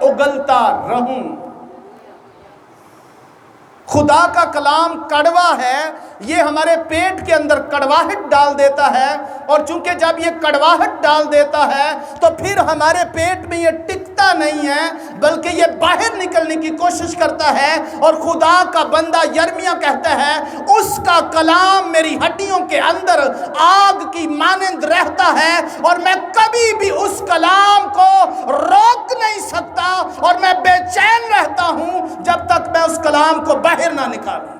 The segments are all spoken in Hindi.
उगलता रहूं। खुदा का कलाम कड़वा है, ये हमारे पेट के अंदर कड़वाहट डाल देता है, और चूंकि जब ये कड़वाहट डाल देता है तो फिर हमारे पेट में ये टिकता नहीं है, बल्कि ये बाहर निकलने की कोशिश करता है। और खुदा का बंदा यिर्मयाह कहता है, उसका कलाम मेरी हड्डियों के अंदर आग की मानंद रहता है, और मैं कभी भी उस कलाम को रोक नहीं सकता, और मैं बेचैन रहता हूं जब तक मैं उस कलाम को बाहर ना निकालूं।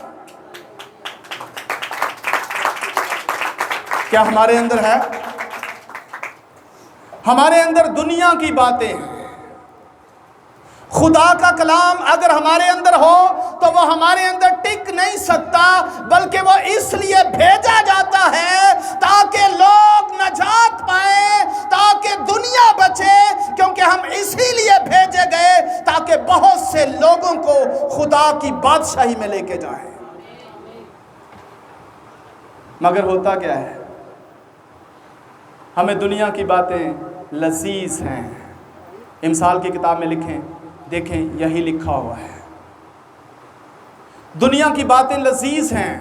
क्या हमारे अंदर है? हमारे अंदर दुनिया की बातें हैं। खुदा का कलाम अगर हमारे अंदर हो तो वो हमारे अंदर टिक नहीं सकता, बल्कि वो इसलिए भेजा जाता है ताकि लोग नजात पाए, ताकि दुनिया बचे, क्योंकि हम इसीलिए भेजे गए ताकि बहुत से लोगों को खुदा की बादशाही में लेके जाएं। मगर होता क्या है, हमें दुनिया की बातें लजीज हैं। इमसाल की किताब में देखें यही लिखा हुआ है, दुनिया की बातें लजीज हैं,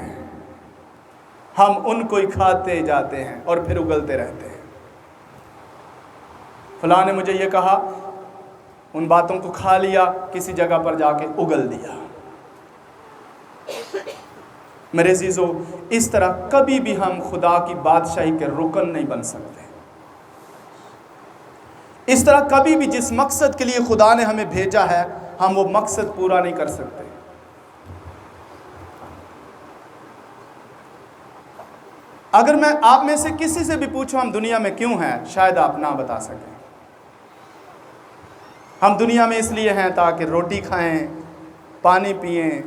हम उनको ही खाते जाते हैं और फिर उगलते रहते हैं। फलां ने मुझे ये कहा, उन बातों को खा लिया, किसी जगह पर जाके उगल दिया। मेरे अजीजों, इस तरह कभी भी हम खुदा की बादशाही के रुकन नहीं बन सकते। इस तरह कभी भी जिस मकसद के लिए खुदा ने हमें भेजा है, हम वो मकसद पूरा नहीं कर सकते। अगर मैं आप में से किसी से भी पूछूं हम दुनिया में क्यों हैं, शायद आप ना बता सकें। हम दुनिया में इसलिए हैं ताकि रोटी खाएं, पानी पिएं,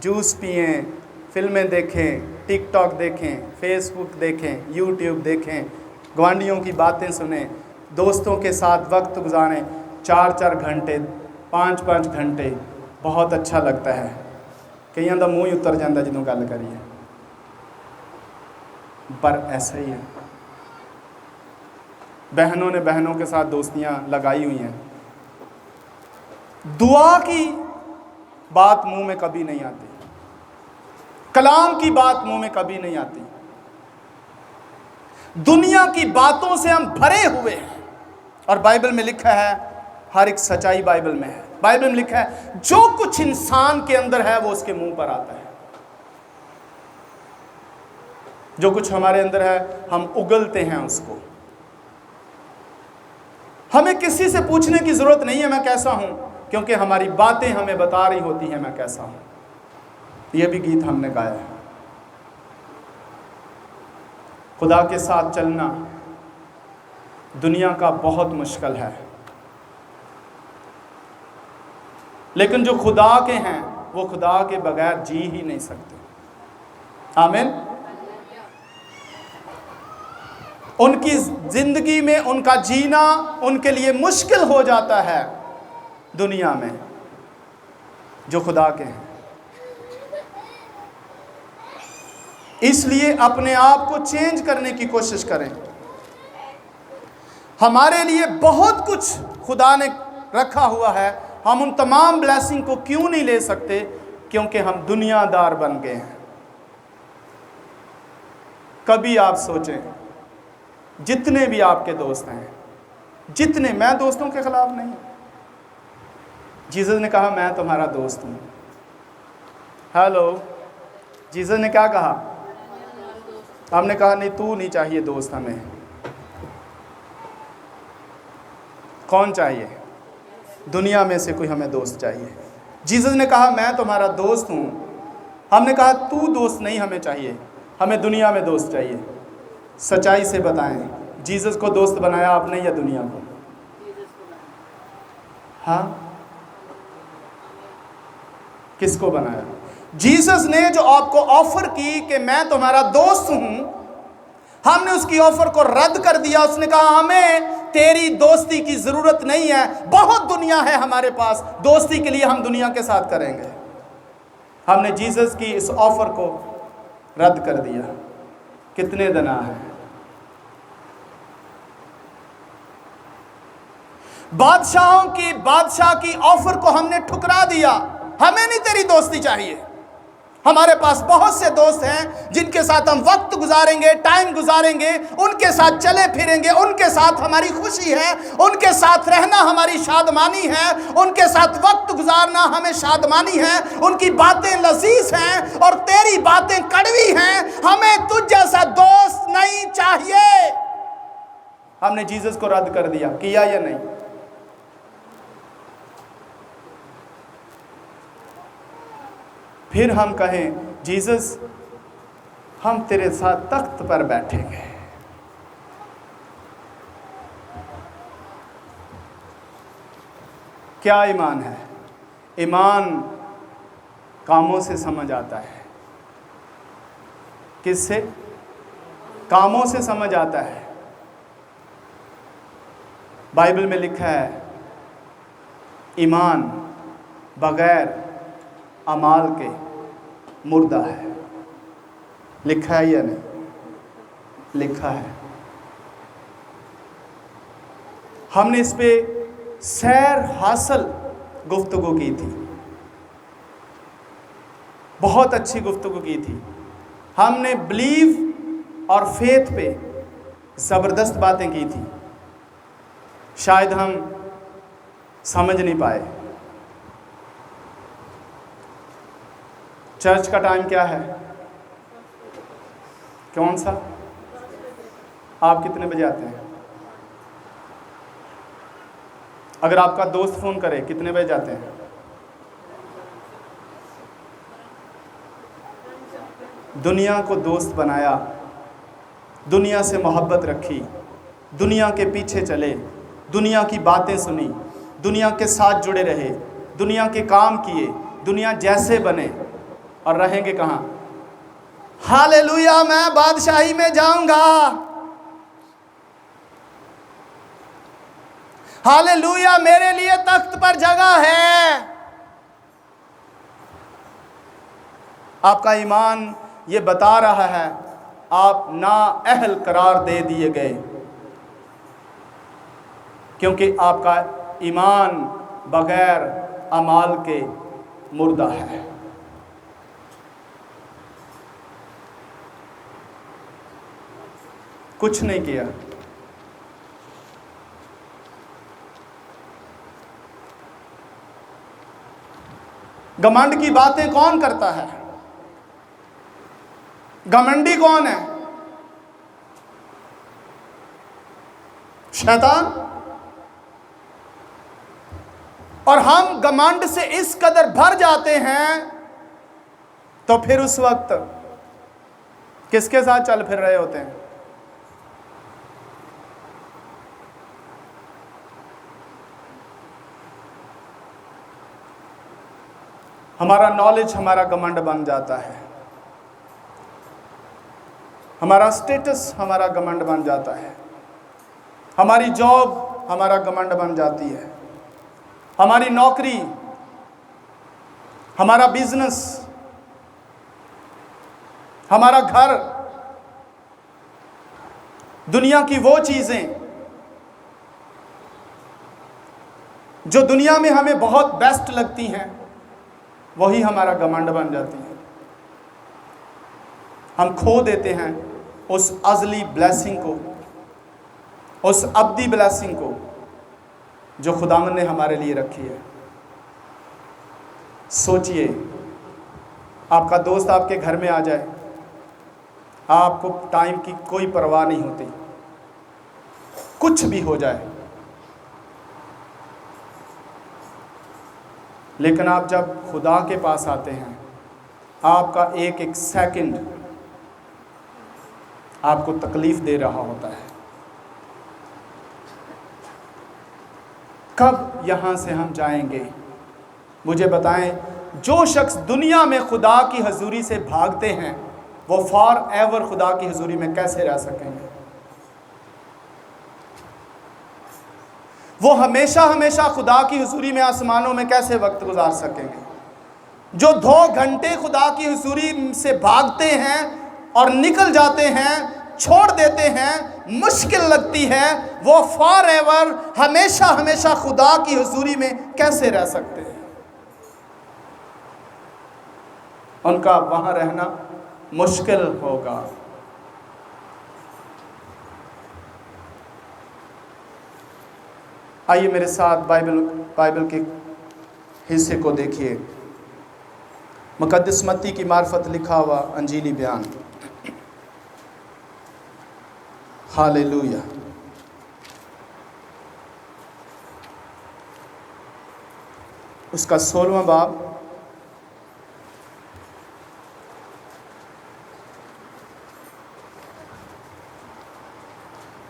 जूस पिएं, फिल्में देखें, टिकटॉक देखें, फेसबुक देखें, यूट्यूब देखें, ग्वांडियों की बातें सुनें, दोस्तों के साथ वक्त गुजारें 4-4 घंटे, 5-5 घंटे। बहुत अच्छा लगता है, कईयों का मूँह ही उतर जाता ਜਦੋਂ गल करिए, पर ऐसा ही है। बहनों ने बहनों के साथ दोस्तियां लगाई हुई हैं, दुआ की बात मुंह में कभी नहीं आती, कलाम की बात मुंह में कभी नहीं आती। दुनिया की बातों से हम भरे हुए हैं, और बाइबल में लिखा है, हर एक सच्चाई बाइबल में है। बाइबल में लिखा है, जो कुछ इंसान के अंदर है वो उसके मुंह पर आता है। जो कुछ हमारे अंदर है हम उगलते हैं उसको। हमें किसी से पूछने की जरूरत नहीं है मैं कैसा हूं, क्योंकि हमारी बातें हमें बता रही होती हैं मैं कैसा हूं। यह भी गीत हमने गाया है। खुदा के साथ चलना दुनिया का बहुत मुश्किल है, लेकिन जो खुदा के हैं वो खुदा के बगैर जी ही नहीं सकते। आमीन। उनकी जिंदगी में उनका जीना उनके लिए मुश्किल हो जाता है दुनिया में, जो खुदा के हैं। इसलिए अपने आप को चेंज करने की कोशिश करें। हमारे लिए बहुत कुछ खुदा ने रखा हुआ है, हम उन तमाम ब्लेसिंग को क्यों नहीं ले सकते? क्योंकि हम दुनियादार बन गए हैं। कभी आप सोचें, जितने भी आपके दोस्त हैं, जितने, मैं दोस्तों के खिलाफ नहीं, जीसस ने कहा मैं तुम्हारा दोस्त हूं। हेलो, जीसस ने क्या कहा? हमने कहा नहीं, तू नहीं चाहिए दोस्त हमें। कौन चाहिए? दुनिया में से कोई हमें दोस्त चाहिए। जीसस ने कहा मैं तुम्हारा दोस्त हूं। हमने कहा तू दोस्त नहीं हमें चाहिए, हमें दुनिया में दोस्त चाहिए। सच्चाई से बताएं, जीसस को दोस्त बनाया आपने या दुनिया को? हाँ, किसको बनाया? जीसस ने जो आपको ऑफर की कि मैं तुम्हारा दोस्त हूं, हमने उसकी ऑफर को रद्द कर दिया। उसने कहा हमें तेरी दोस्ती की जरूरत नहीं है, बहुत दुनिया है हमारे पास, दोस्ती के लिए हम दुनिया के साथ करेंगे। हमने जीसस की इस ऑफर को रद्द कर दिया। कितने दना है। बादशाहों की बादशाह की ऑफर को हमने ठुकरा दिया। हमें नहीं तेरी दोस्ती चाहिए। हमारे पास बहुत से दोस्त हैं जिनके साथ हम वक्त गुजारेंगे, टाइम गुजारेंगे, उनके साथ चले फिरेंगे, उनके साथ हमारी खुशी है, उनके साथ रहना हमारी शादमानी है, उनके साथ वक्त गुजारना हमें शादमानी है। उनकी बातें लजीज हैं और तेरी बातें कड़वी हैं। हमें तुझ जैसा दोस्त नहीं चाहिए। हमने जीसस को रद्द कर दिया, किया या नहीं? फिर हम कहें जीसस हम तेरे साथ तख्त पर बैठेंगे। क्या ईमान है? ईमान कामों से समझ आता है। किससे? कामों से समझ आता है। बाइबल में लिखा है ईमान बगैर अमाल के मुर्दा है। लिखा है या नहीं? लिखा है। हमने इस पे सैर हासिल गुफ्तगू की थी, बहुत अच्छी गुफ्तगू की थी। हमने बिलीव और फेथ पे ज़बरदस्त बातें की थी। शायद हम समझ नहीं पाए। चर्च का टाइम क्या है? कौन सा? आप कितने बजे आते हैं? अगर आपका दोस्त फ़ोन करे कितने बजे जाते हैं? दुनिया को दोस्त बनाया, दुनिया से मोहब्बत रखी, दुनिया के पीछे चले, दुनिया की बातें सुनी, दुनिया के साथ जुड़े रहे, दुनिया के काम किए, दुनिया जैसे बने, और रहेंगे कहाँ? हालेलुया, मैं बादशाही में जाऊंगा। हालेलुया, मेरे लिए तख्त पर जगह है। आपका ईमान ये बता रहा है आप नाअहल करार दे दिए गए, क्योंकि आपका ईमान बगैर अमाल के मुर्दा है। कुछ नहीं किया। घमंड की बातें कौन करता है? घमंडी कौन है? शैतान। और हम घमंड से इस कदर भर जाते हैं तो फिर उस वक्त किसके साथ चल फिर रहे होते हैं? हमारा नॉलेज हमारा घमंड बन जाता है, हमारा स्टेटस हमारा घमंड बन जाता है, हमारी जॉब हमारा घमंड बन जाती है, हमारी नौकरी, हमारा बिजनेस, हमारा घर, दुनिया की वो चीजें जो दुनिया में हमें बहुत बेस्ट लगती हैं, वही हमारा घमंड बन जाती है। हम खो देते हैं उस अज़ली ब्लेसिंग को, उस अब्दी ब्लेसिंग को जो खुदावंद ने हमारे लिए रखी है। सोचिए, आपका दोस्त आपके घर में आ जाए, आपको टाइम की कोई परवाह नहीं होती, कुछ भी हो जाए, लेकिन आप जब खुदा के पास आते हैं, आपका एक एक सेकंड आपको तकलीफ दे रहा होता है। कब यहाँ से हम जाएंगे? मुझे बताएं, जो शख्स दुनिया में खुदा की हजूरी से भागते हैं, वो फॉर एवर खुदा की हजूरी में कैसे रह सकेंगे? वो हमेशा हमेशा खुदा की हुजूरी में आसमानों में कैसे वक्त गुजार सकेंगे? जो 2 घंटे खुदा की हुजूरी से भागते हैं और निकल जाते हैं, छोड़ देते हैं, मुश्किल लगती है, वो फॉरएवर हमेशा हमेशा खुदा की हुजूरी में कैसे रह सकते हैं? उनका वहां रहना मुश्किल होगा। आइए मेरे साथ बाइबल के हिस्से को देखिए। मुकद्दस मत्ती की मार्फत लिखा हुआ अंजीली बयान। हालेलुया। उसका 16वां बाब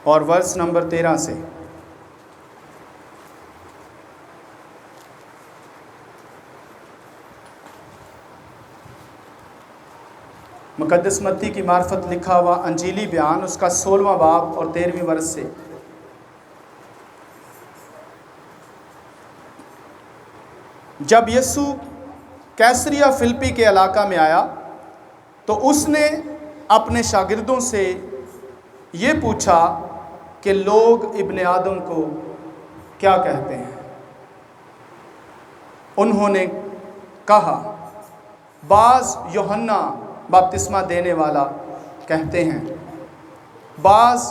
और वर्ष नंबर 13 से। मुकद्दस मत्ती की मार्फत लिखा हुआ अंजीली बयान, उसका 16वां बाब और 13वीं वर्ष से। जब यीशु कैसरिया फिलिप्पी के इलाका में आया तो उसने अपने शागिर्दों से ये पूछा कि लोग इब्ने आदम को क्या कहते हैं? उन्होंने कहा, बाज़ यूहन्ना बपतिस्मा देने वाला कहते हैं, बाज़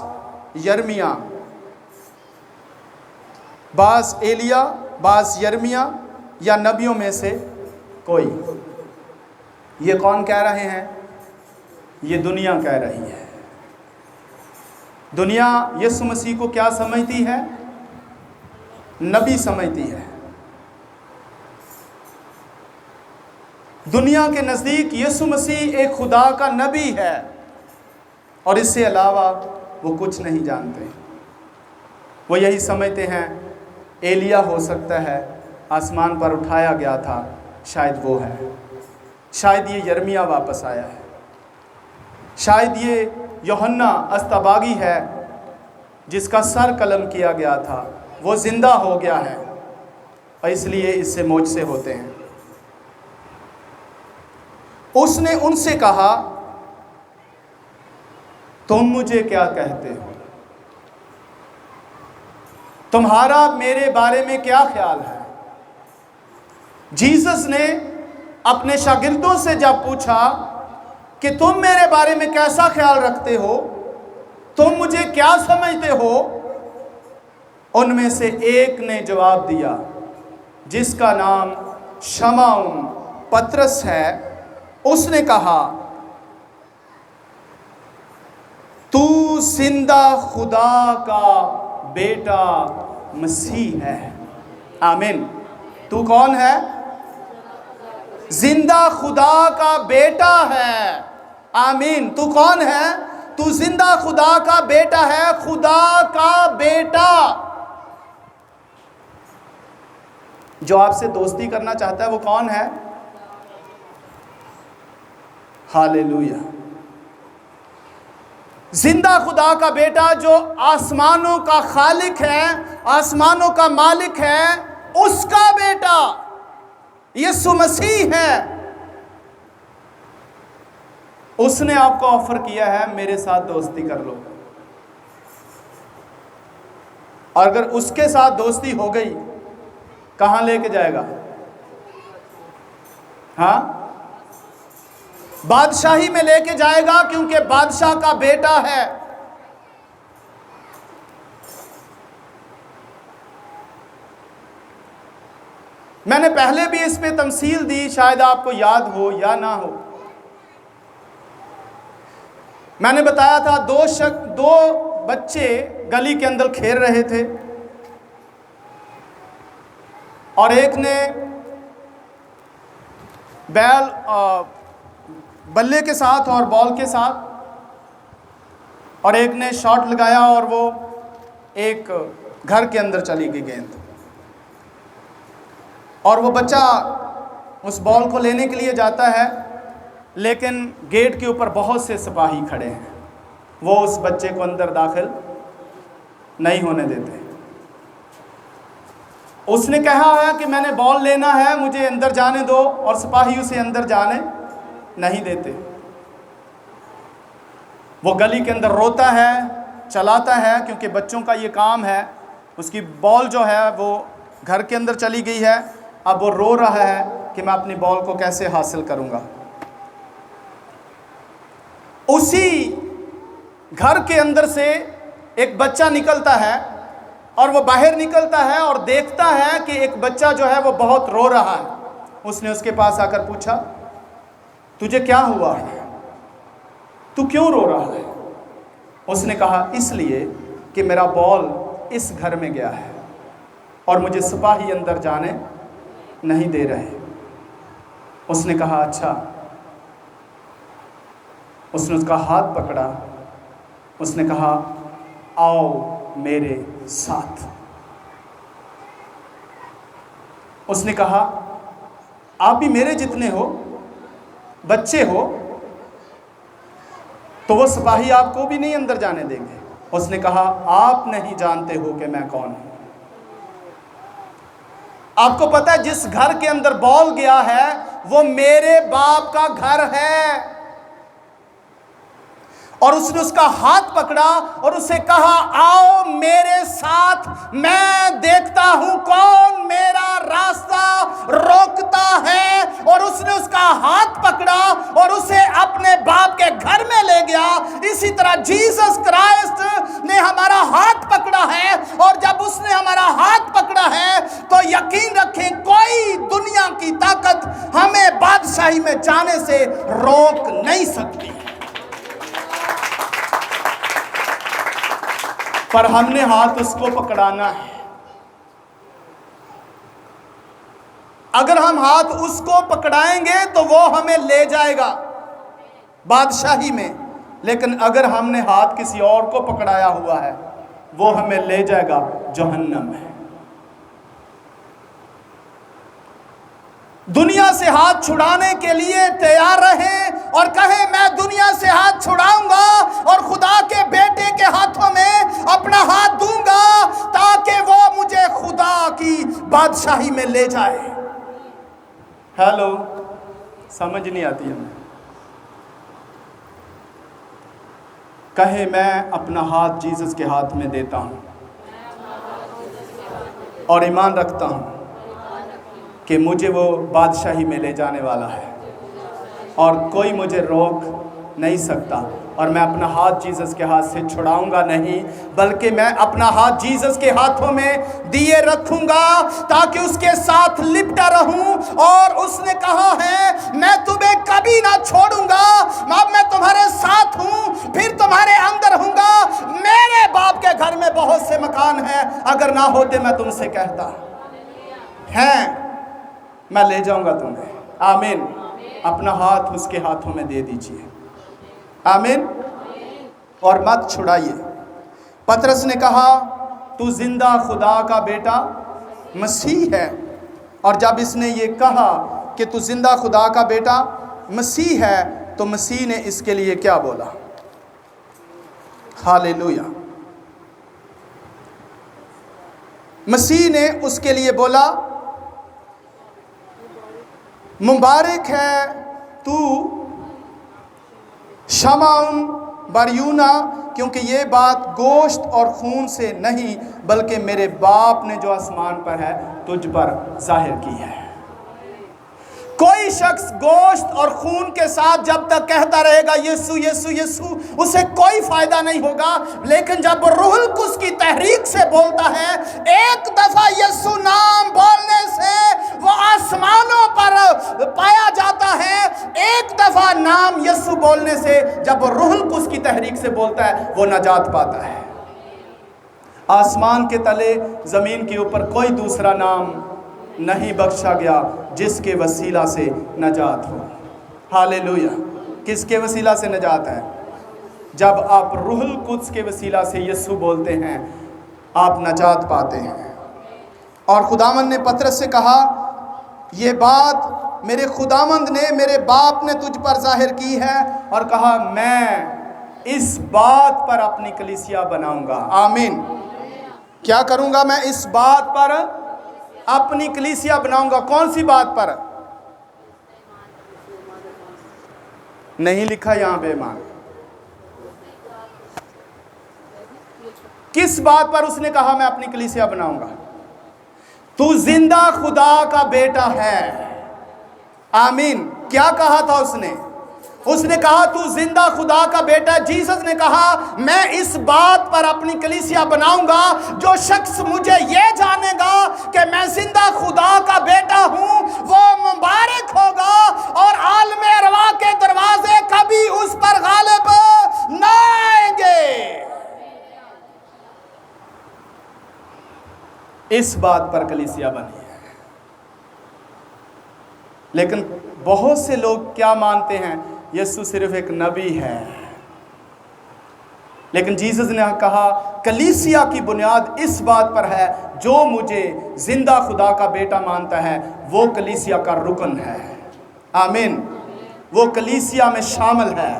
यर्मिया, बाज़ एलिया, बाज़ यर्मिया या नबियों में से कोई। ये कौन कह रहे हैं? ये दुनिया कह रही है। दुनिया यीशु मसीह को क्या समझती है? नबी समझती है। दुनिया के नज़दीक यीशु मसीह एक खुदा का नबी है और इससे अलावा वो कुछ नहीं जानते। वो यही समझते हैं एलिया हो सकता है, आसमान पर उठाया गया था, शायद वो है, शायद ये यर्मिया वापस आया है, शायद ये यूहन्ना अस्तबागी है जिसका सर कलम किया गया था, वो ज़िंदा हो गया है और इसलिए इससे मोजसे होते हैं। उसने उनसे कहा, तुम मुझे क्या कहते हो? तुम्हारा मेरे बारे में क्या ख्याल है? जीसस ने अपने शागिर्दों से जब पूछा कि तुम मेरे बारे में कैसा ख्याल रखते हो, तुम मुझे क्या समझते हो, उनमें से एक ने जवाब दिया जिसका नाम शमौन पतरस है। उसने कहा, तू जिंदा खुदा का बेटा मसीह है। आमीन। तू कौन है? जिंदा खुदा का बेटा है। आमीन। तू कौन है? तू जिंदा खुदा का बेटा है, खुदा का बेटा। जो आपसे दोस्ती करना चाहता है वो कौन है? हालेलुया। जिंदा खुदा का बेटा जो आसमानों का खालिक है, आसमानों का मालिक है, उसका बेटा यीशु मसीह है। उसने आपको ऑफर किया है, मेरे साथ दोस्ती कर लो। और अगर उसके साथ दोस्ती हो गई, कहां लेके जाएगा? हाँ, बादशाही में लेके जाएगा, क्योंकि बादशाह का बेटा है। मैंने पहले भी इस पे तमसील दी, शायद आपको याद हो या ना हो। मैंने बताया था दो बच्चे गली के अंदर खेल रहे थे और एक ने बल्ले के साथ और बॉल के साथ, और एक ने शॉट लगाया और वो एक घर के अंदर चली गई गेंद। और वो बच्चा उस बॉल को लेने के लिए जाता है, लेकिन गेट के ऊपर बहुत से सिपाही खड़े हैं, वो उस बच्चे को अंदर दाखिल नहीं होने देते। उसने कहा है कि मैंने बॉल लेना है, मुझे अंदर जाने दो, और सिपाही उसे अंदर जाने नहीं देते। वो गली के अंदर रोता है, चलाता है, क्योंकि बच्चों का ये काम है। उसकी बॉल जो है वो घर के अंदर चली गई है। अब वो रो रहा है कि मैं अपनी बॉल को कैसे हासिल करूंगा। उसी घर के अंदर से एक बच्चा निकलता है और वो बाहर निकलता है और देखता है कि एक बच्चा जो है वो बहुत रो रहा है। उसने उसके पास आकर पूछा, तुझे क्या हुआ है, तू क्यों रो रहा है? उसने कहा, इसलिए कि मेरा बॉल इस घर में गया है और मुझे सिपाही अंदर जाने नहीं दे रहे। उसने कहा, अच्छा। उसने उसका हाथ पकड़ा, उसने कहा, आओ मेरे साथ। उसने कहा, आप भी मेरे जितने हो, बच्चे हो, तो वो सिपाही आपको भी नहीं अंदर जाने देंगे। उसने कहा, आप नहीं जानते हो कि मैं कौन हूं। आपको पता है जिस घर के अंदर बॉल गया है वो मेरे बाप का घर है। और उसने उसका हाथ पकड़ा और उसे कहा, आओ मेरे साथ, मैं देखता हूं कौन मेरा रास्ता रोकता है। और उसने उसका हाथ पकड़ा और उसे अपने बाप के घर में ले गया। इसी तरह जीसस क्राइस्ट ने हमारा हाथ पकड़ा है, और जब उसने हमारा हाथ पकड़ा है तो यकीन रखें कोई दुनिया की ताकत हमें बादशाही में जाने से रोक नहीं सकती। पर हमने हाथ उसको पकड़ाना है। अगर हम हाथ उसको पकड़ाएंगे तो वो हमें ले जाएगा बादशाही में, लेकिन अगर हमने हाथ किसी और को पकड़ाया हुआ है वो हमें ले जाएगा जहन्नम में। दुनिया से हाथ छुड़ाने के लिए तैयार रहें और कहें, मैं दुनिया से हाथ छुड़ाऊंगा और खुदा के बेटे के हाथों में अपना हाथ दूंगा ताकि वो मुझे खुदा की बादशाही में ले जाए। हेलो, समझ नहीं आती हमें। कहे, मैं अपना हाथ जीसस के हाथ में देता हूं और ईमान रखता हूं कि मुझे वो बादशाही में ले जाने वाला है और कोई मुझे रोक नहीं सकता। और मैं अपना हाथ जीसस के हाथ से छुड़ाऊंगा नहीं, बल्कि मैं अपना हाथ जीसस के हाथों में दिए रखूंगा ताकि उसके साथ लिपटा रहूं। और उसने कहा है, मैं तुम्हें कभी ना छोड़ूंगा, अब मैं तुम्हारे साथ हूं, फिर तुम्हारे अंदर हूंगा। मेरे बाप के घर में बहुत से मकान हैं, अगर ना होते मैं तुमसे कहता है, मैं ले जाऊंगा तुम्हें। आमीन। अपना हाथ उसके हाथों में दे दीजिए। आमीन। और मत छुड़ाइए। पतरस ने कहा, तू जिंदा खुदा का बेटा मसीह है। और जब इसने ये कहा कि तू जिंदा खुदा का बेटा मसीह है, तो मसीह ने इसके लिए क्या बोला? हालेलुया। मसीह ने उसके लिए बोला, मुबारक है तू शमाउन बरयूना, क्योंकि ये बात गोश्त और खून से नहीं बल्कि मेरे बाप ने जो आसमान पर है तुझ पर जाहिर की है। कोई शख्स गोश्त और खून के साथ जब तक कहता रहेगा यीशु यीशु यीशु, उसे कोई फायदा नहीं होगा। लेकिन जब रूहुल कुद्स की तहरीक से बोलता है, एक दफा यीशु नाम बोलने से वो आसमानों पर पाया जाता है। एक दफा नाम यीशु बोलने से जब रूहुल कुद्स की तहरीक से बोलता है वो नजात पाता है। आसमान के तले जमीन के ऊपर कोई दूसरा नाम नहीं बख्शा गया जिसके वसीला से नजात हो। हालेलुया। किसके वसीला से नजात है? जब आप रूहुल कुद्स के वसीला से यीशु बोलते हैं आप नजात पाते हैं। और खुदावंद ने पतरस से कहा, ये बात मेरे खुदावंद ने, मेरे बाप ने तुझ पर जाहिर की है। और कहा, मैं इस बात पर अपनी कलीसिया बनाऊंगा। आमीन। क्या करूंगा? मैं इस बात पर अपनी कलीसिया बनाऊंगा। कौन सी बात पर? नहीं लिखा यहां बेईमान। किस बात पर उसने कहा मैं अपनी कलीसिया बनाऊंगा? तू जिंदा खुदा का बेटा है। आमीन। क्या कहा था उसने? उसने कहा तू जिंदा खुदा का बेटा है। जीसस ने कहा मैं इस बात पर अपनी कलीसिया बनाऊंगा, जो शख्स मुझे यह जानेगा कि मैं जिंदा खुदा का बेटा हूं वो मुबारक होगा, और आलम अरवा के दरवाजे कभी उस पर गालिब ना आएंगे। इस बात पर कलीसिया बनी है। लेकिन बहुत से लोग क्या मानते हैं? यीशु सिर्फ एक नबी है। लेकिन जीसस ने कहा कलीसिया की बुनियाद इस बात पर है, जो मुझे जिंदा खुदा का बेटा मानता है वो कलीसिया का रुकन है। आमीन। वो कलीसिया में शामिल है।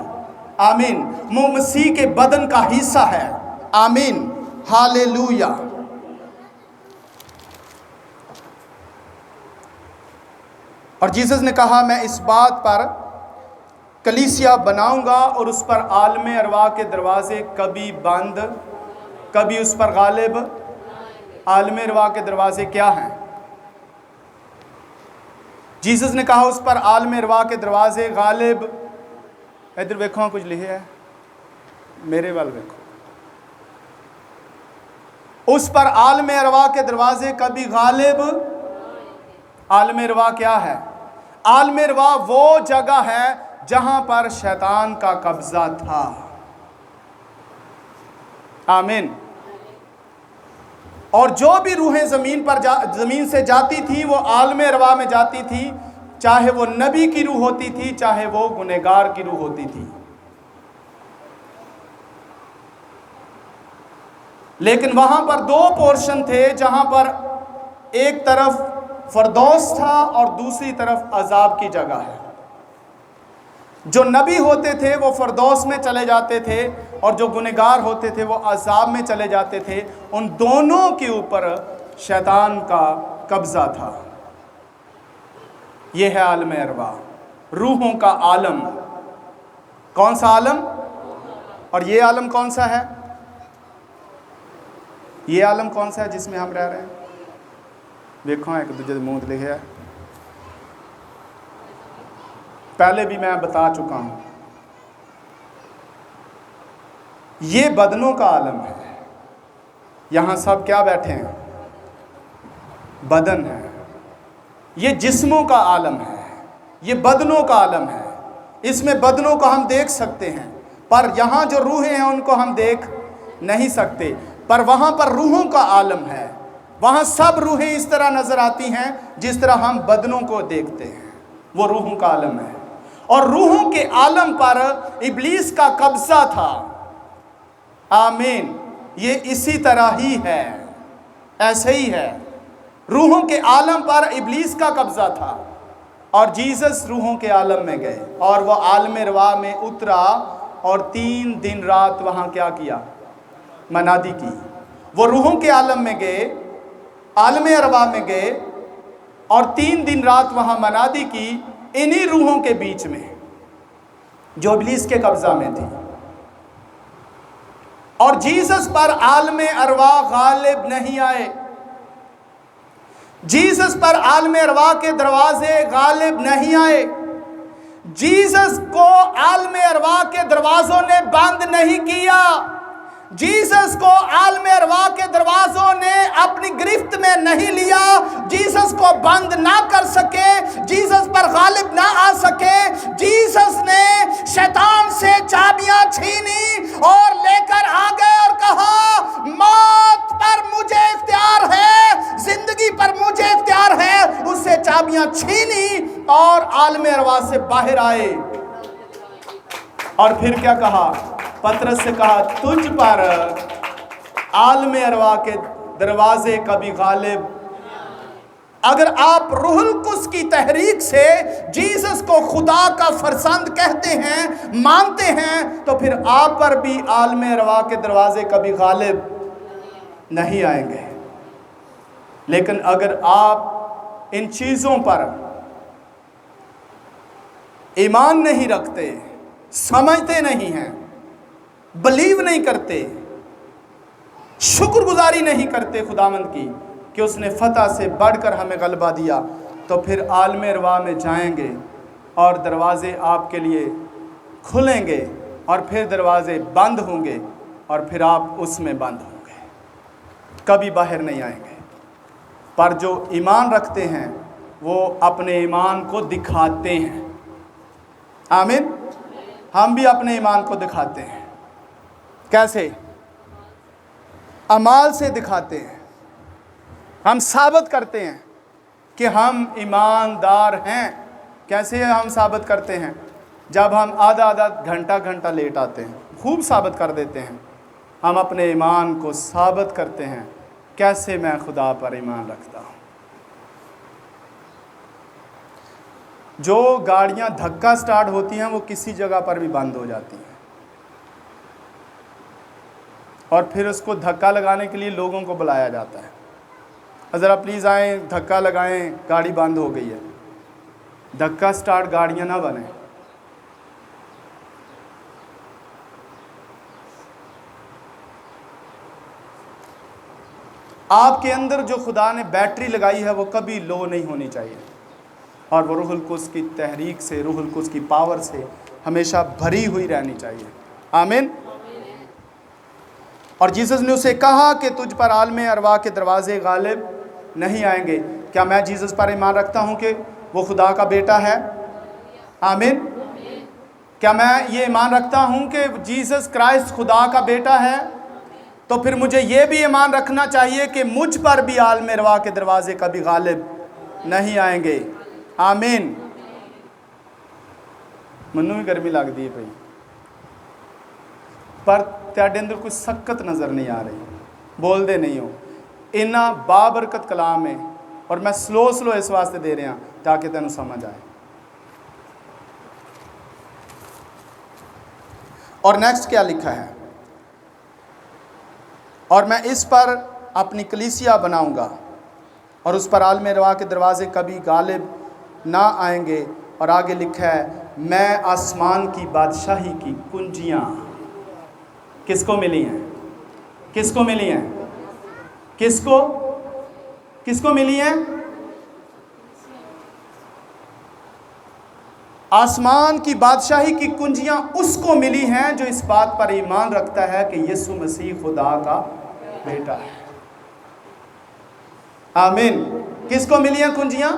आमीन। वो मसीह के बदन का हिस्सा है। आमीन। हालेलुया। और जीसस ने कहा मैं इस बात पर कलीसिया बनाऊंगा और उस पर आलम अरवा के दरवाजे कभी बंद, कभी उस पर गालिब। आलम अरवा के दरवाजे क्या हैं? जीसस ने कहा उस पर आलम अरवा के दरवाजे गालिब। इधर देखो कुछ लिखे है, मेरे वाल देखो। उस पर आलम अरवा के दरवाजे कभी गालिब। आलम अरवा क्या है? आलम अरवा वो जगह है जहां पर शैतान का कब्जा था। आमीन। और जो भी रूहें जमीन से जाती थी वो आलम अरवा में जाती थी, चाहे वो नबी की रूह होती थी, चाहे वो गुनहगार की रूह होती थी। लेकिन वहां पर दो पोर्शन थे, जहां पर एक तरफ फरदौस था और दूसरी तरफ अजाब की जगह है। जो नबी होते थे वो फरदौस में चले जाते थे और जो गुनहगार होते थे वो अजाब में चले जाते थे। उन दोनों के ऊपर शैतान का कब्जा था। यह है आलम अरवा, रूहों का आलम। कौन सा आलम? और ये आलम कौन सा है? ये आलम कौन सा है जिसमें हम रह रहे हैं? देखो एक दूसरे मुंह लिखे है, पहले भी मैं बता चुका हूं। ये बदनों का आलम है। यहां सब क्या बैठे हैं? बदन है। ये जिस्मों का आलम है, ये बदनों का आलम है। इसमें बदनों को हम देख सकते हैं, पर यहां जो रूहें हैं उनको हम देख नहीं सकते। पर वहां पर रूहों का आलम है। वहां सब रूहें इस तरह नजर आती हैं जिस तरह हम बदनों को देखते हैं। वो रूहों का आलम है। और रूहों के आलम पर इब्लीस का कब्जा था। आमीन। ये इसी तरह ही है, ऐसे ही है। रूहों के आलम पर इब्लीस का कब्जा था और जीसस रूहों के आलम में गए और वह आलम अरवा में उतरा और 3 दिन रात वहां क्या किया? मनादी की। वो रूहों के आलम में गए, आलम अरवा में गए और 3 दिन रात वहां मनादी की, इन्हीं रूहों के बीच में जो इब्लीस के कब्जा में थी। और जीसस पर आलम अरवा गालिब नहीं आए। जीसस पर आलम अरवा के दरवाजे गालिब नहीं आए। जीसस को आलम अरवा के दरवाजों ने बंद नहीं किया। जीसस को आलम अरवा के दरवाजों ने अपनी गिरफ्त में नहीं लिया। जीसस को बंद ना कर सके, जीसस पर गालिब ना आ सके। जीसस ने शैतान से चाबियां छीनी और लेकर आ गए और कहा मौत पर मुझे इख्तियार है, जिंदगी पर मुझे इख्तियार है। उससे चाबियां छीनी और आलम अरवा से बाहर आए। और फिर क्या कहा? पतरस से कहा तुझ पर आलम अरवा के दरवाजे कभी गालिब। अगर आप रूहुल कुद्स की तहरीक से जीसस को खुदा का फरजंद कहते हैं, मानते हैं, तो फिर आप पर भी आलम अरवा के दरवाजे कभी गालिब नहीं आएंगे। लेकिन अगर आप इन चीज़ों पर ईमान नहीं रखते, समझते नहीं हैं, बिलीव नहीं करते, शुक्रगुजारी नहीं करते खुदावंद की कि उसने फतह से बढ़कर हमें गलबा दिया, तो फिर आलम रवा में जाएंगे और दरवाज़े आपके लिए खुलेंगे और फिर दरवाज़े बंद होंगे और फिर आप उसमें बंद होंगे, कभी बाहर नहीं आएंगे। पर जो ईमान रखते हैं वो अपने ईमान को दिखाते हैं। आमीन। हम भी अपने ईमान को दिखाते हैं। कैसे? अमाल से दिखाते हैं। हम साबित करते हैं कि हम ईमानदार हैं। कैसे हम साबित करते हैं? जब हम आधा आधा घंटा लेट आते हैं, खूब साबित कर देते हैं। हम अपने ईमान को साबित करते हैं, कैसे मैं खुदा पर ईमान रखता हूँ। जो गाड़ियाँ धक्का स्टार्ट होती हैं वो किसी जगह पर भी बंद हो जाती हैं, और फिर उसको धक्का लगाने के लिए लोगों को बुलाया जाता है, ज़रा प्लीज़ आएँ, धक्का लगाएं, गाड़ी बंद हो गई है। धक्का स्टार्ट गाड़ियाँ ना बने। आपके अंदर जो खुदा ने बैटरी लगाई है वो कभी लो नहीं होनी चाहिए, और वो रूहुल कुद्स की तहरीक से, रूहुल कुद्स की पावर से हमेशा भरी हुई रहनी चाहिए। आमीन। और जीसस ने उसे कहा कि तुझ पर आलम अरवा के दरवाजे गालिब नहीं आएंगे। क्या मैं जीसस पर ईमान रखता हूँ कि वो खुदा का बेटा है? आमीन। क्या मैं ये ईमान रखता हूँ कि जीसस क्राइस्ट खुदा का बेटा है? तो फिर मुझे ये भी ईमान रखना चाहिए कि मुझ पर भी आलम अरवा के दरवाजे कभी गालिब नहीं आएंगे। आमीन। मनु भी गर्मी लगती है भाई, पर तेरे अंदर कोई सक्कत नज़र नहीं आ रही, बोलते नहीं हो। इन्ना बाबरकत कलाम है, और मैं स्लो इस वास्ते दे रहा ताकि तेन समझ आए। और नेक्स्ट क्या लिखा है? और मैं इस पर अपनी कलीसिया बनाऊंगा और उस पर आलम रवा के दरवाजे कभी गालिब ना आएंगे। और आगे लिखा है, मैं आसमान की बादशाही की कुंजियां किसको मिली हैं? किसको मिली हैं? किसको मिली हैं? आसमान की बादशाही की कुंजियां उसको मिली हैं जो इस बात पर ईमान रखता है कि यीशु मसीह खुदा का बेटा है। आमीन। किसको मिली हैं कुंजियां?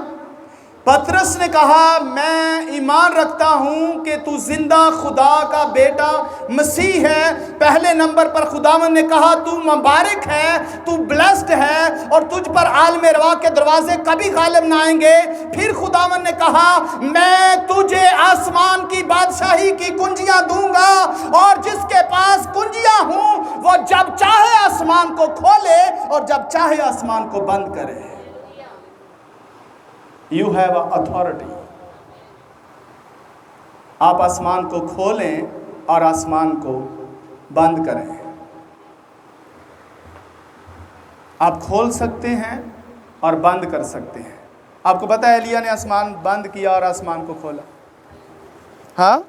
पतरस ने कहा, मैं ईमान रखता हूं कि तू जिंदा खुदा का बेटा मसीह है। पहले नंबर पर खुदावन ने कहा, तू मुबारक है, तू ब्लेस्ड है, और तुझ पर आलम रवा के दरवाजे कभी गालिब ना आएंगे। फिर खुदावन ने कहा, मैं तुझे आसमान की बादशाही की कुंजियां दूंगा, और जिसके पास कुंजियां हूं वो जब चाहे आसमान को खोले और जब चाहे आसमान को बंद करे। You have authority। आप आसमान को खोलें और आसमान को बंद करें। आप खोल सकते हैं और बंद कर सकते हैं। आपको पता है एलिया ने आसमान बंद किया और आसमान को खोला। हाँ,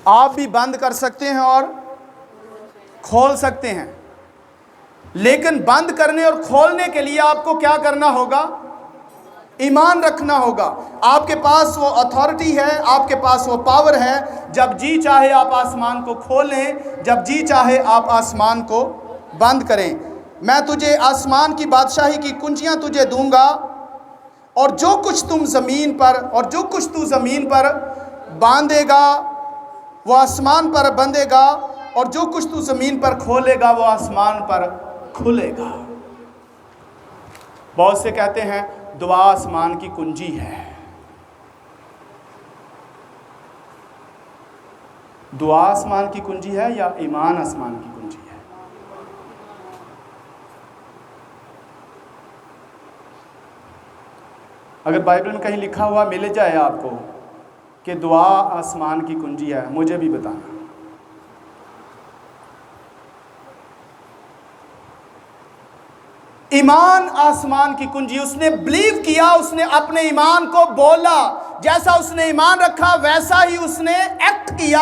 आप भी बंद कर सकते हैं और खोल सकते हैं, लेकिन बंद करने और खोलने के लिए आपको क्या करना होगा? ईमान रखना होगा। आपके पास वो अथॉरिटी है, आपके पास वो पावर है। जब जी चाहे आप आसमान को खोलें, जब जी चाहे आप आसमान को बंद करें। मैं तुझे आसमान की बादशाही की कुंजियां तुझे दूंगा, और जो कुछ तू ज़मीन पर बांधेगा वो आसमान पर बंधेगा, और जो कुछ तू ज़मीन पर खोलेगा वो आसमान पर खुलेगा। बहुत से कहते हैं दुआ आसमान की कुंजी है। दुआ आसमान की कुंजी है या ईमान आसमान की कुंजी है? अगर बाइबल में कहीं लिखा हुआ मिल जाए आपको कि दुआ आसमान की कुंजी है, मुझे भी बताना। ईमान आसमान की कुंजी। उसने बिलीव किया, उसने अपने ईमान को बोला, जैसा उसने ईमान रखा वैसा ही उसने एक्ट किया,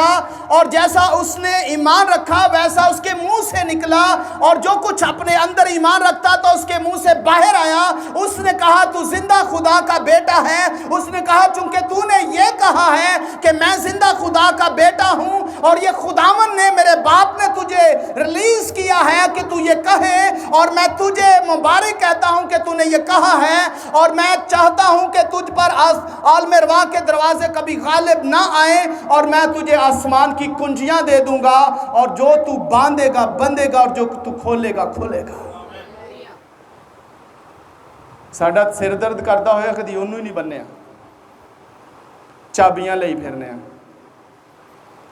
और जैसा उसने ईमान रखा वैसा उसके मुंह से निकला, और जो कुछ अपने अंदर ईमान रखता तो उसके मुंह से बाहर आया। उसने कहा तू जिंदा खुदा का बेटा है। उसने कहा चूंकि तूने ये कहा है कि मैं जिंदा खुदा का बेटा हूं, और ये खुदावन ने, मेरे बाप ने तुझे रिलीज किया है कि तू ये कहे, और मैं तुझे मुबारक कहता हूं कि तूने ये कहा है, और मैं चाहता हूं कि तुझ पर आलम रवा के दरवाजे कभी गालिब ना आए, और मैं तुझे आसमान की कुंजियां दे दूंगा, और जो तू बांधेगा बंधेगा, और जो तू खोलेगा खोलेगा। साडा सिर दर्द करता होया कदी ओनू ही नहीं बन्निया, चाबियां लई फिरने।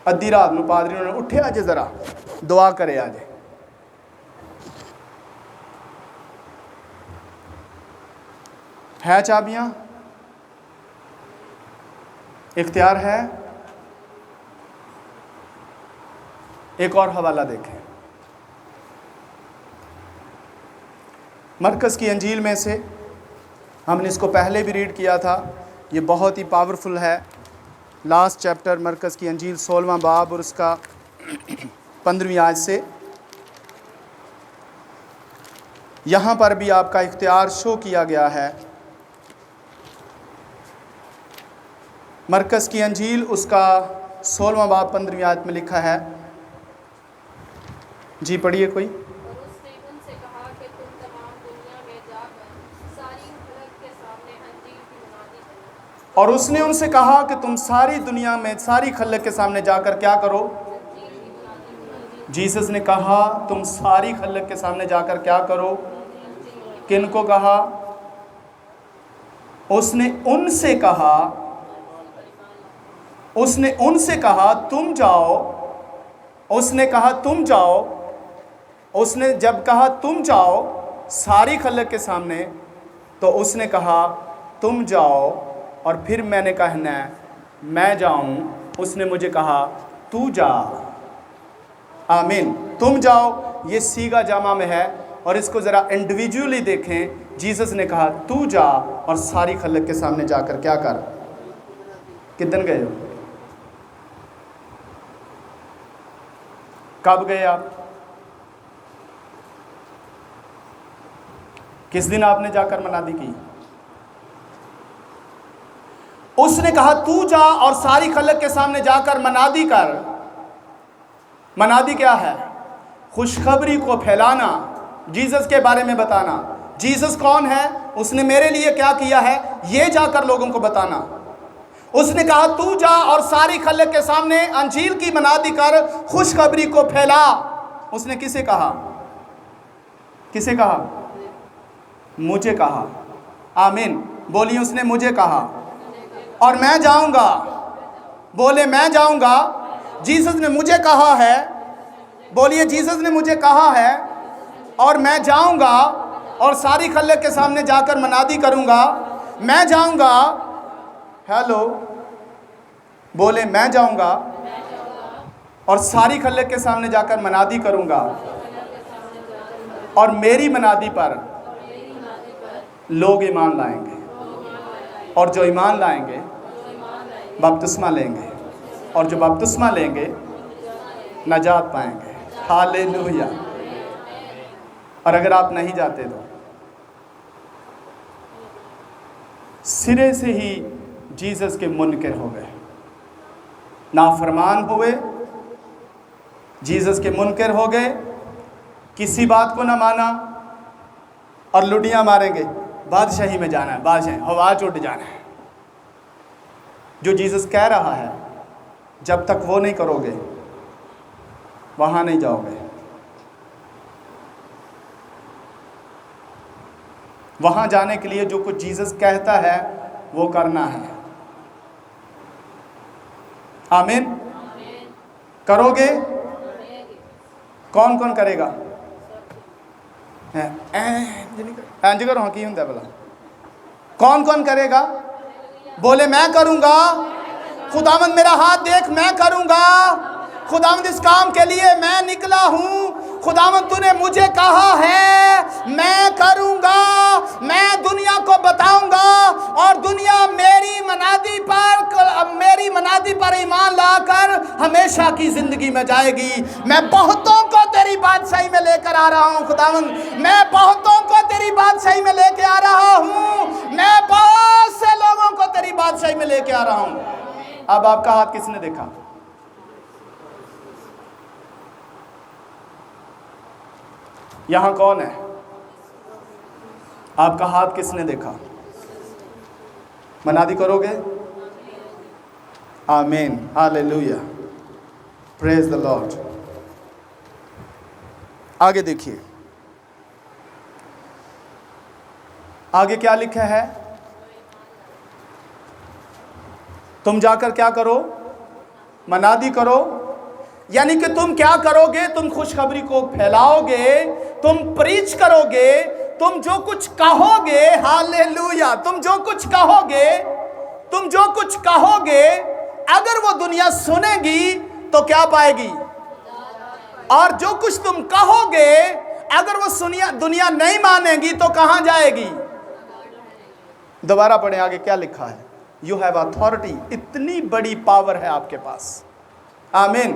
अद्धी रात नूं पादरी ने उठे अजे जरा दुआ करे अजे। है चाबियां, इख्तियार है। एक और हवाला देखें, मरकज़ की अंजील में से, हमने इसको पहले भी रीड किया था, ये बहुत ही पावरफुल है। लास्ट चैप्टर मरकज़ की अंजील 16वां बाब और उसका 15वीं आयत से, यहाँ पर भी आपका इख्तियार शो किया गया है। मरकज़ की अंजील उसका 16वां बाब 15वीं आयत में लिखा है। जी पढ़िए कोई। और उसने उनसे कहा कि तुम सारी दुनिया में, सारी खल्क के सामने जाकर क्या करो। जीसस ने कहा तुम सारी खल्क के सामने जाकर क्या करो। किन को कहा? उसने उनसे कहा, उसने उनसे कहा तुम जाओ। उसने कहा तुम जाओ। उसने जब कहा तुम जाओ सारी खल्क के सामने, तो उसने कहा तुम जाओ, और फिर मैंने कहना है मैं जाऊं। उसने मुझे कहा तू जा। आमीन। तुम जाओ ये सीगा जामा में है, और इसको ज़रा इंडिविजुअली देखें। जीसस ने कहा तू जा, और सारी खल्क के सामने जाकर क्या कर। कितन गए हो? कब गए आप? किस दिन आपने जाकर मनादी की? उसने कहा तू जा और सारी खल्क के सामने जाकर मनादी कर। मनादी क्या है? खुशखबरी को फैलाना, जीसस के बारे में बताना। जीसस कौन है, उसने मेरे लिए क्या किया है, ये जाकर लोगों को बताना। उसने कहा तू जा और सारी खल्क के सामने अंजील की मनादी कर, खुशखबरी को फैला। उसने किसे कहा? किसे कहा? मुझे कहा। आमीन। बोलिए उसने मुझे कहा, और मैं जाऊंगा। बोले मैं जाऊंगा। जीसस ने मुझे कहा है। बोलिए जीसस ने मुझे कहा है, और मैं जाऊंगा और सारी खल्क के सामने जाकर मनादी करूंगा। मैं जाऊंगा। हेलो, बोले मैं जाऊंगा और सारी खल्क के सामने जाकर मनादी करूंगा, और मेरी मनादी पर लोग ईमान लाएंगे, और जो ईमान लाएंगे बपतिस्मा लेंगे, और जो बपतिस्मा लेंगे नजात पाएंगे। हालेलुया। और अगर आप नहीं जाते तो सिरे से ही जीसस के मुनकर हो गए, नाफरमान हुए, जीसस के मुनकर हो गए, किसी बात को ना माना, और लुटियां मारेंगे। बादशाही में जाना है, बादशाही हवा उड़ जाना है। जो जीसस कह रहा है, जब तक वो नहीं करोगे वहां नहीं जाओगे। वहां जाने के लिए जो कुछ जीसस कहता है वो करना है। आमीन। करोगे? कौन कौन करेगा? इंज करो हाँ, की हुंदा भला? कौन कौन करेगा? बोले मैं करूंगा। खुदावंद मेरा हाथ देख, मैं करूंगा। खुदावंद इस काम के लिए मैं निकला हूं, खुदावंद तूने मुझे कहा है मैं करूंगा, मैं दुनिया को बताऊंगा और दुनिया मेरी मनादी पर ईमान लाकर हमेशा की जिंदगी में जाएगी। मैं बहुतों को तेरी बादशाही में लेकर आ रहा हूं खुदावंद, मैं बहुतों को तेरी बादशाही में लेके आ रहा हूं, मैं बहुत से लोगों को तेरी बादशाही में लेके आ रहा हूं। अब आपका हाथ किसने देखा? यहां कौन है? आपका हाथ किसने देखा? मनादी करोगे? आमीन, हालेलुया, प्रेज द लॉर्ड। आगे देखिए, आगे क्या लिखा है? तुम जाकर क्या करो? मनादी करो। यानी कि तुम क्या करोगे? तुम खुशखबरी को फैलाओगे, तुम प्रीच करोगे, तुम जो कुछ कहोगे, हालेलुया, तुम जो कुछ कहोगे अगर वो दुनिया सुनेगी तो क्या पाएगी? और जो कुछ तुम कहोगे अगर वो दुनिया नहीं मानेगी तो कहां जाएगी? दोबारा पढ़ें आगे क्या लिखा है। यू हैव अथॉरिटी, इतनी बड़ी पावर है आपके पास। आमीन,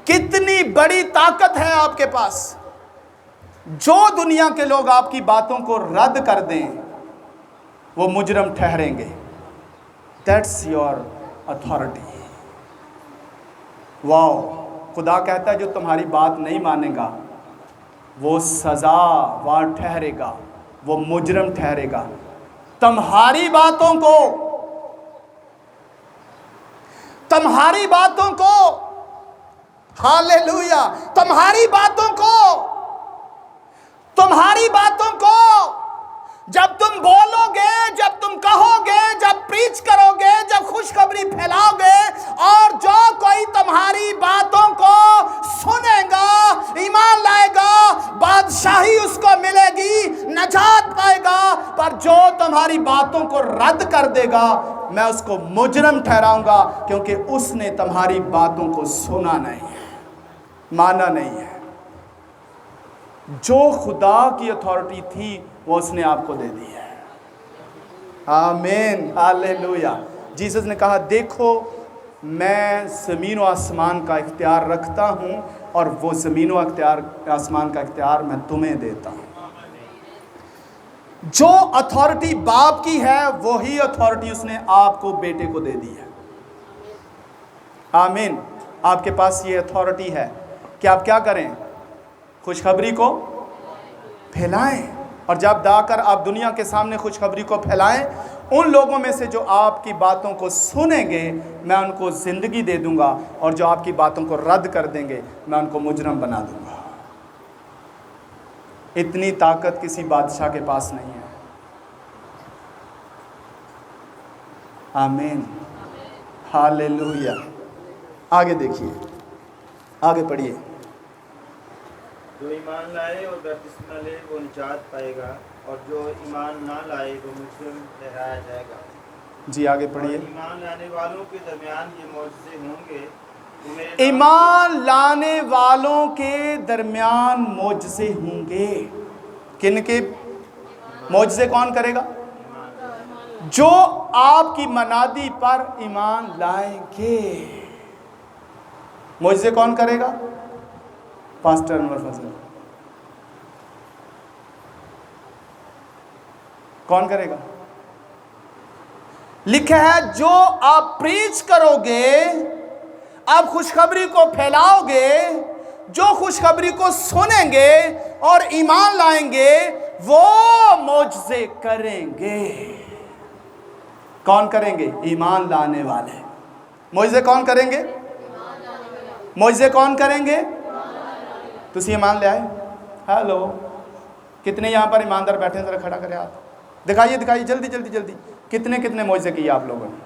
कितनी बड़ी ताकत है आपके पास। जो दुनिया के लोग आपकी बातों को रद्द कर दें वो मुजरम ठहरेंगे। That's your authority. वाओ, खुदा कहता है जो तुम्हारी बात नहीं मानेगा वो सजावार ठहरेगा, वो मुजरम ठहरेगा। तुम्हारी बातों को हालेलुया, तुम्हारी बातों को जब तुम बोलोगे, जब तुम कहोगे, जब प्रीच करोगे, जब खुशखबरी फैलाओगे और जो कोई तुम्हारी बातों को सुनेगा, ईमान लाएगा, बादशाही उसको मिलेगी, नजात पाएगा। पर जो तुम्हारी बातों को रद्द कर देगा मैं उसको मुजरम ठहराऊंगा, क्योंकि उसने तुम्हारी बातों को सुना नहीं है, माना नहीं है। जो खुदा की अथॉरिटी थी वो उसने आपको दे दी है। आमीन, हालेलुया। जीसस ने कहा देखो मैं ज़मीन और आसमान का इख्तियार रखता हूँ और वो ज़मीन और आसमान का इख्तियार मैं तुम्हें देता हूँ। जो अथॉरिटी बाप की है वही अथॉरिटी उसने आपको, बेटे को दे दी है। आमीन, आपके पास ये अथॉरिटी है कि आप क्या करें? खुशखबरी को फैलाएं। और जब जाकर आप दुनिया के सामने खुशखबरी को फैलाएं, उन लोगों में से जो आपकी बातों को सुनेंगे मैं उनको ज़िंदगी दे दूंगा, और जो आपकी बातों को रद्द कर देंगे मैं उनको मुजरम बना दूंगा। इतनी ताकत किसी बादशाह के पास नहीं है। आमीन, हालेलुया। आगे देखिए, आगे पढ़िए। जो ईमान लाए और बपतिस्मा ले वो निजात पाएगा, और जो ईमान ना लाए वो मुजरिम ठहराया जाएगा। जी आगे पढ़िए। ईमान लाने वालों के दरमियान ये मौजज़े होंगे। ईमान लाने वालों के दरमियान मौजज़े होंगे। किन के मौजज़े? कौन करेगा? जो आपकी मनादी पर ईमान लाएंगे। मौजज़े कौन करेगा? पास्टर अनवर फजल। कौन करेगा? लिखा है जो आप प्रीच करोगे, आप खुशखबरी को फैलाओगे, जो खुशखबरी को सुनेंगे और ईमान लाएंगे वो मौजज़े करेंगे। कौन करेंगे? ईमान लाने वाले। मौजज़े कौन करेंगे? मौजज़े कौन करेंगे? तुसी ईमान ले आए? हेलो, कितने यहाँ पर ईमानदार बैठे हैं? जरा खड़ा करें हाथ, दिखाइए दिखाइए, जल्दी जल्दी जल्दी। कितने कितने मौजज़े किए आप लोगों ने?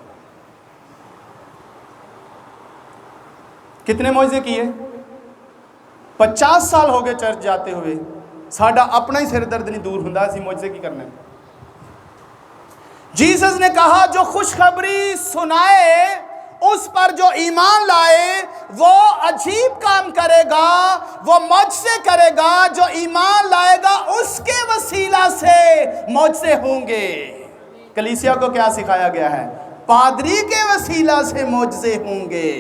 कितने मौजज़े किए? 50 साल हो गए चर्च जाते हुए, साडा अपना ही सिर दर्द नहीं दूर हुंदा, असीं मौजज़े की करने। जीसस ने कहा जो खुशखबरी सुनाए उस पर जो ईमान लाए वो अजीब काम करेगा, वो मुझसे करेगा। जो ईमान लाएगा उसके वसीला से मुझसे होंगे। कलीसिया को क्या सिखाया गया है? पादरी के वसीला से मुझसे होंगे।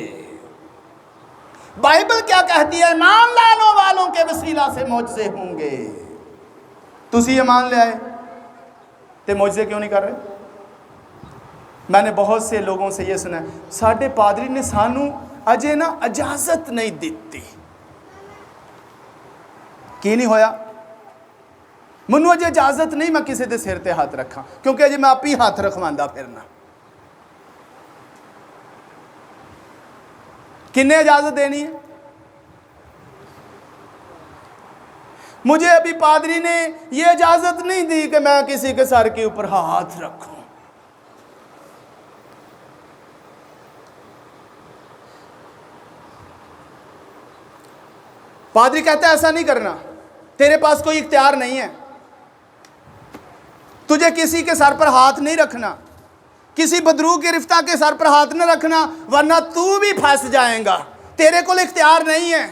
बाइबल क्या कहती है? ईमान लाने वालों के वसीला से मुझसे होंगे। तुसी ईमान ले आए ते मुझसे क्यों नहीं कर रहे? मैंने बहुत से लोगों से ये सुना है, साडे पादरी ने सानू अजे ना इजाजत नहीं दी। की नहीं होया? मैनू अजे इजाजत नहीं मैं किसी के सिर ते हाथ रखा, क्योंकि अजे मैं आप ही हाथ रखवांदा फिरना। किन्ने इजाजत देनी है? मुझे अभी पादरी ने यह इजाजत नहीं दी कि मैं किसी के सर के ऊपर हाथ रखूं। पादरी कहता है ऐसा नहीं करना, तेरे पास कोई इख्तियार नहीं है, तुझे किसी के सर पर हाथ नहीं रखना, किसी बदरू गिरफ्ता के सर पर हाथ न रखना, वरना तू भी फंस जाएगा। तेरे को इख्तियार नहीं है,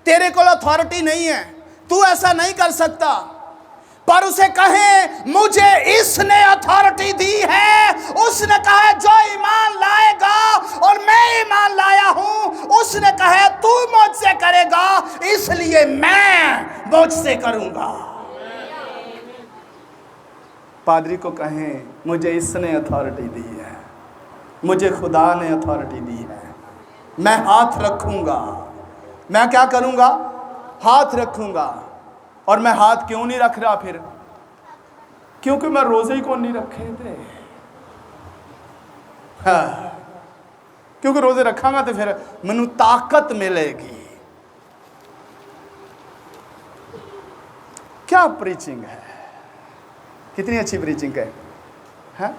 तेरे को अथॉरिटी नहीं है, तू ऐसा नहीं कर सकता। पर उसे कहे मुझे इसने अथॉरिटी दी है। उसने कहा जो ईमान लाएगा, और मैं ईमान लाया हूं, उसने कहा तू मुझसे करेगा, इसलिए मैं मुझसे करूंगा। पादरी को कहें मुझे इसने अथॉरिटी दी है, मुझे खुदा ने अथॉरिटी दी है, मैं हाथ रखूंगा। मैं क्या करूंगा? हाथ रखूंगा। और मैं हाथ क्यों नहीं रख रहा फिर? क्योंकि मैं रोजे ही को नहीं रखे थे। हाँ, क्योंकि रोजे रखांगा तो फिर मैनू ताकत मिलेगी। क्या प्रीचिंग है, कितनी अच्छी प्रीचिंग है।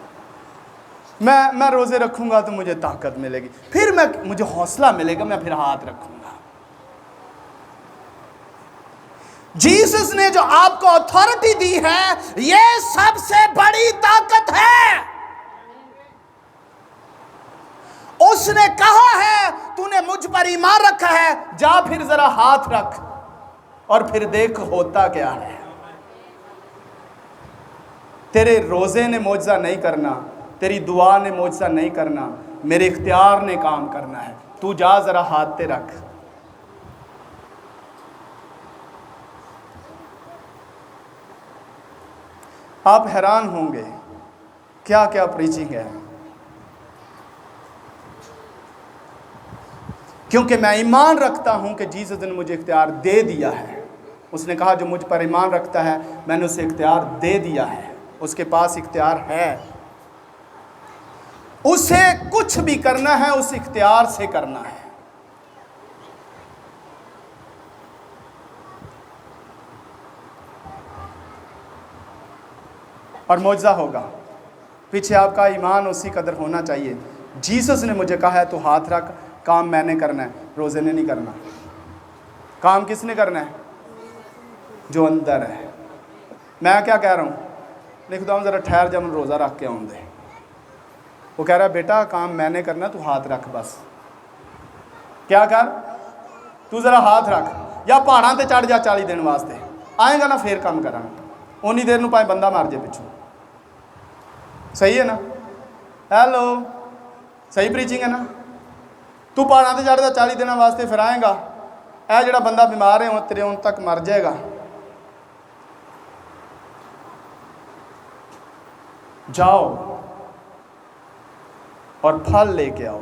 मैं रोजे रखूंगा तो मुझे ताकत मिलेगी, फिर मुझे हौसला मिलेगा, मैं फिर हाथ रखूंगा। जीसस ने जो आपको अथॉरिटी दी है, यह सबसे बड़ी ताकत है। उसने कहा है तूने मुझ पर ईमान रखा है, जा फिर जरा हाथ रख और फिर देख होता क्या है। तेरे रोजे ने मौजज़ा नहीं करना, तेरी दुआ ने मौजज़ा नहीं करना, मेरे इख्तियार ने काम करना है। तू जा जरा हाथ ते रख। आप हैरान होंगे क्या क्या प्रीचिंग है, क्योंकि मैं ईमान रखता हूं कि जीसस ने मुझे इख्तियार दे दिया है। उसने कहा जो मुझ पर ईमान रखता है मैंने उसे इख्तियार दे दिया है, उसके पास इख्तियार है। उसे कुछ भी करना है उस इख्तियार से करना है। और मौजज़ा होगा। पीछे आपका ईमान उसी कदर होना चाहिए। जीसस ने मुझे कहा है तो हाथ रख, काम मैंने करना है, रोज़े ने नहीं करना। काम किसने करना है? जो अंदर है। मैं क्या कह रहा हूँ, लिखता हूँ ज़रा ठहर जा, मैं रोज़ा रख के आऊँ दे। वो कह रहा है बेटा काम मैंने करना, तू हाथ रख बस। क्या कर, तू ज़रा हाथ रख, या पहाड़ों ते चढ़ जा 40 दिन वास्ते, आएगा ना फिर काम करा। उन्नी देर में भाई बंदा मार जाए पिछू। सही है ना? हेलो, सही प्रीचिंग है ना? तू पहाड़ों ते चढ़दा 40 दिन वास्ते, फिर आएगा यह जो बंदा बीमार है तेरे उन तक मर जाएगा। जाओ और फल लेके आओ।